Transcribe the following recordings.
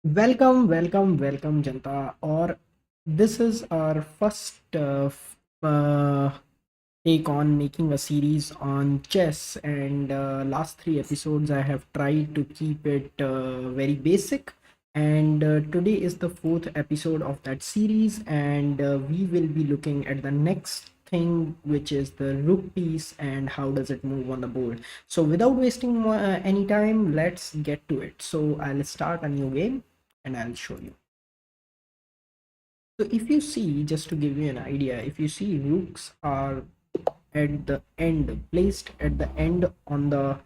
Welcome, Janta. Or this is our first take on making a series on chess, and last three episodes I have tried to keep it very basic. And today is the fourth episode of that series, and we will be looking at the next thing, which is the rook piece and how does it move on the board. So, without wasting any time, let's get to it. So, I'll start a new game and I'll show you. So if you see, just to give you an idea, if you see rooks are at the end, placed at the end on the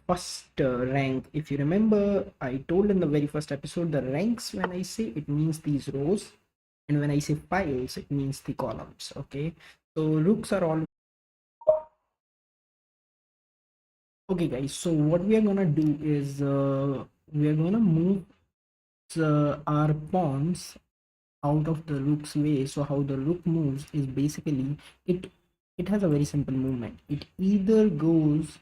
first rank. If you remember, I told in the very first episode, the ranks, when I say, it means these rows, and when I say files, it means the columns. Okay, so rooks are all okay, guys. So what we are gonna do is we are gonna move our pawns out of the rook's way. So how the rook moves is basically, it it has a very simple movement. It either goes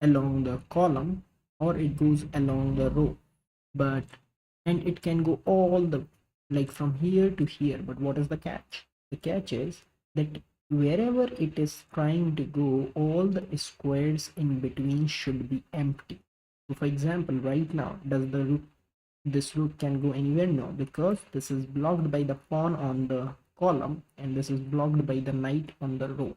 along the column or it goes along the row, but and it can go all the, like, from here to here. But what is the catch? The catch is that wherever it is trying to go, all the squares in between should be empty. So for example, right now, does the rook, this rook can go anywhere? No, because this is blocked by the pawn on the column and this is blocked by the knight on the row.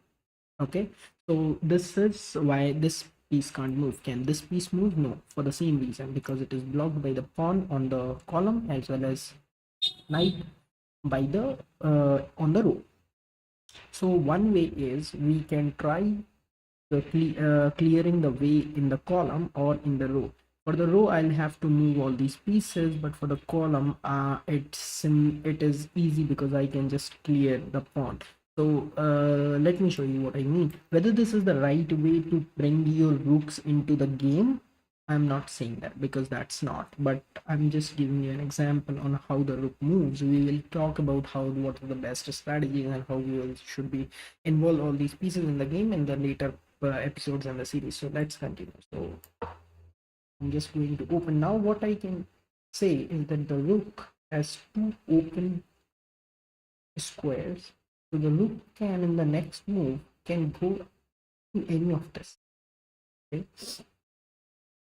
Okay, so this is why this piece can't move. Can this piece move? No, for the same reason, because it is blocked by the pawn on the column as well as knight by the on the row. So one way is we can try clearing the way in the column or in the row. For the row, I'll have to move all these pieces, but for the column, it is easy because I can just clear the pawn. So let me show you what I mean. Whether this is the right way to bring your rooks into the game, I'm not saying that, because that's not. But I'm just giving you an example on how the rook moves. We will talk about how, what are the best strategies and how we should be involve all these pieces in the game in the later episodes in the series. So let's continue. So I'm just going to open now. What I can say is that the rook has two open squares. So the rook can, in the next move, can go to any of this. Okay.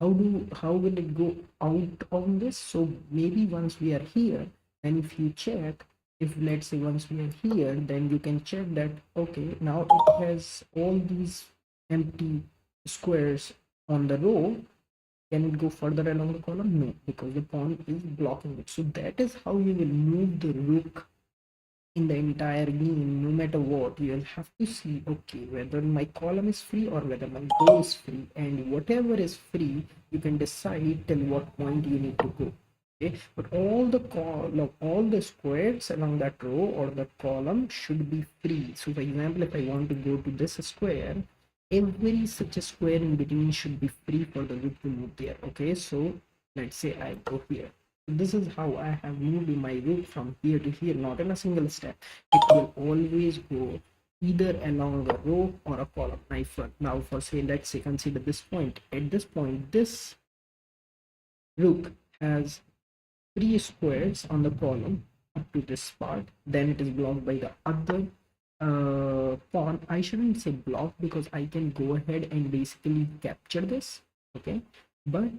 How will it go out on this? So maybe once we are here, and if you check, if let's say once we are here, then you can check that okay, now it has all these empty squares on the row. Can it go further along the column? No, because the pawn is blocking it. So that is how you will move the rook in the entire game. No matter what, you will have to see, okay, whether my column is free or whether my row is free, and whatever is free, you can decide till what point you need to go. Okay, but all the column, all the squares along that row or the column should be free. So for example, if I want to go to this square, every such a square in between should be free for the rook to move there. Okay, so let's say I go here. This is how I have moved my rook from here to here, not in a single step. It will always go either along a row or a column. Now for say, let's say, consider this point. At this point, this rook has three squares on the column up to this part. Then it is blocked by the other pawn. I shouldn't say blocked because I can go ahead and basically capture this. Okay, but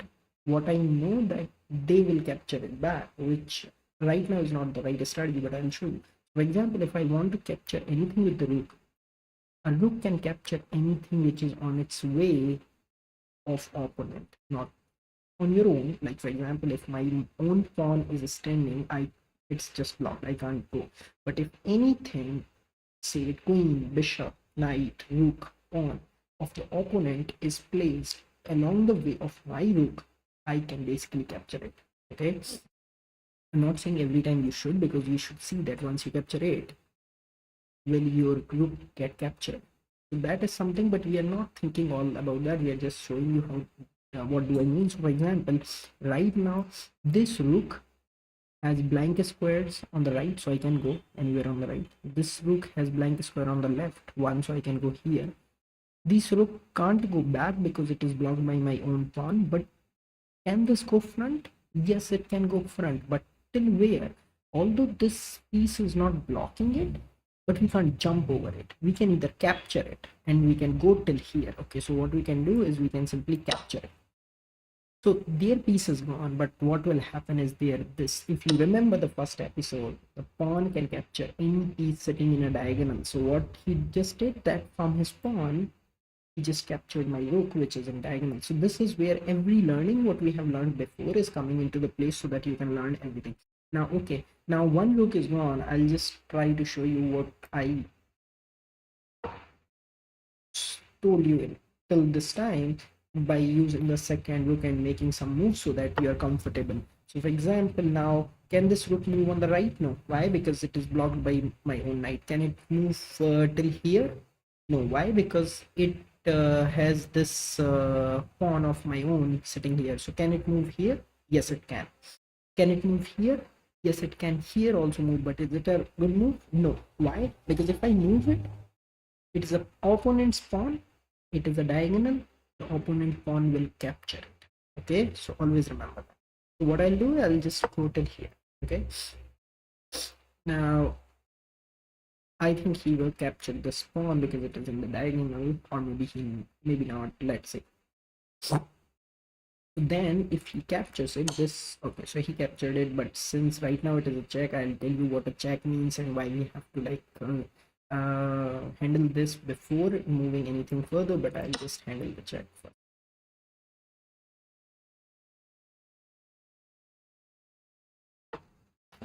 what I know that they will capture it back, which right now is not the right strategy, but I'll show you. For example, if I want to capture anything with the rook, a rook can capture anything which is on its way of opponent, not on your own. Like for example, if my own pawn is standing, it's just blocked, I can't go. But if anything, say queen, bishop, knight, rook, pawn of the opponent is placed along the way of my rook, I can basically capture it. Okay, I'm not saying every time you should, because you should see that once you capture it, will your rook get captured. So that is something, but we are not thinking all about that. We are just showing you how, what do I mean. So for example, right now this rook has blank squares on the right, so I can go anywhere on the right. This rook has blank square on the left, one, so I can go here. This rook can't go back because it is blocked by my own pawn, but can this go front? Yes, it can go front, but till where? Although this piece is not blocking it, but we can't jump over it. We can either capture it and we can go till here. Okay, so what we can do is we can simply capture it. So their piece is gone, but what will happen is there this. If you remember the first episode, the pawn can capture any piece sitting in a diagonal. So what he just did that from his pawn, he just captured my rook, which is in diagonal. So this is where every learning what we have learned before is coming into the place so that you can learn everything. Now, okay, now one rook is gone. I'll just try to show you what I told you till this time by using the second rook and making some moves so that you are comfortable. So for example, now can this rook move on the right? No. Why? Because it is blocked by my own knight. Can it move till here? No. Why? Because it has this pawn of my own sitting here. So can it move here? Yes, it can. Can it move here? Yes, it can here also move, but is it a good move? No. Why? Because if I move it, it is a opponent's pawn, it is a diagonal, the opponent pawn will capture it. Okay, so always remember that. So what I'll do, I'll just quote it here. Okay, now I think he will capture this pawn because it is in the diagonal, or maybe not, let's see. Then if he captures it, this, okay, so he captured it, but since right now it is a check, I'll tell you what a check means and why we have to like handle this before moving anything further, but I'll just handle the check first.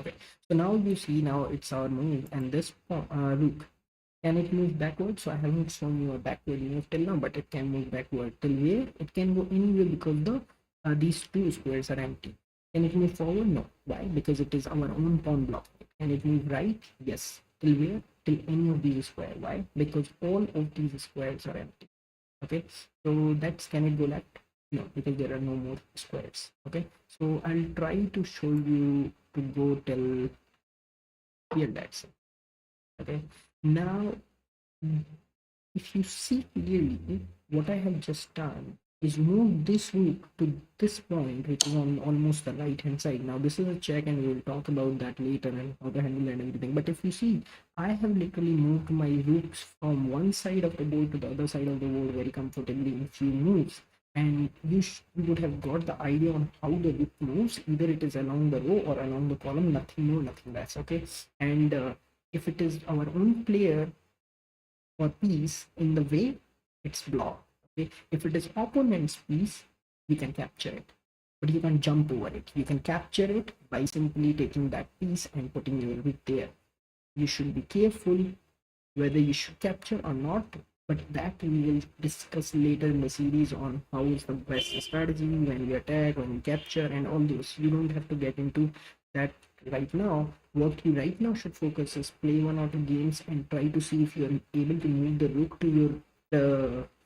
Okay, so now you see, now it's our move, and this rook, can it move backward? So I haven't shown you a backward move till now, but it can move backward till where? It can go anywhere because the these two squares are empty. Can it move forward? No. Why? Because it is our own pawn block. Can it move right? Yes. Till where? Till any of these squares. Why? Because all of these squares are empty. Okay. So that's, can it go left? No, because there are no more squares. Okay. So I'll try to show you to go till here. That's it. Okay. Now if you see clearly, what I have just done is move this rook to this point, which is on almost the right hand side. Now this is a check and we will talk about that later and how to handle and everything. But if you see, I have literally moved my rooks from one side of the board to the other side of the board very comfortably in few moves. And you would have got the idea on how the rook moves. Either it is along the row or along the column, nothing more, nothing less. Okay. And if it is our own player or piece in the way, it's blocked. Okay, if it is opponent's piece, you can capture it, but you can jump over it. You can capture it by simply taking that piece and putting your rook there. You should be careful whether you should capture or not, but that we will discuss later in the series on how is the best strategy when we attack, when we capture, and all those. You don't have to get into that right now. What you right now should focus is play one or two games and try to see if you're able to move the rook to your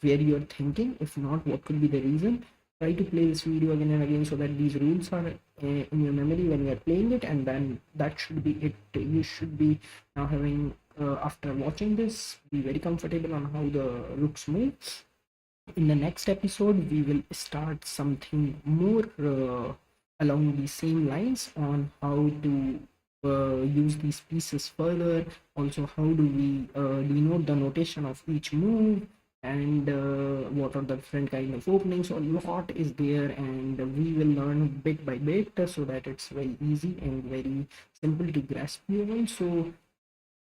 where you're thinking. If not, what could be the reason? Try to play this video again and again so that these rules are in your memory when you're playing it, and then that should be it. You should be now having after watching this, be very comfortable on how the rooks move. In the next episode, we will start something more along the same lines on how to use these pieces further. Also, how do we denote the notation of each move, and what are the different kind of openings. So a lot is there, and we will learn bit by bit so that it's very easy and very simple to grasp you all. So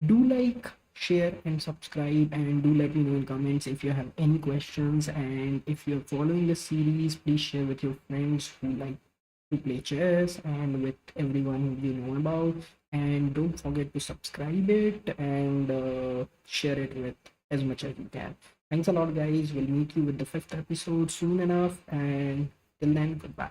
do like, share and subscribe, and do let me know in comments if you have any questions. And if you're following the series, please share with your friends who like to play chess and with everyone you know about. And don't forget to subscribe it and share it with as much as you can. Thanks a lot, guys. We'll meet you with the fifth episode soon enough, and till then, goodbye.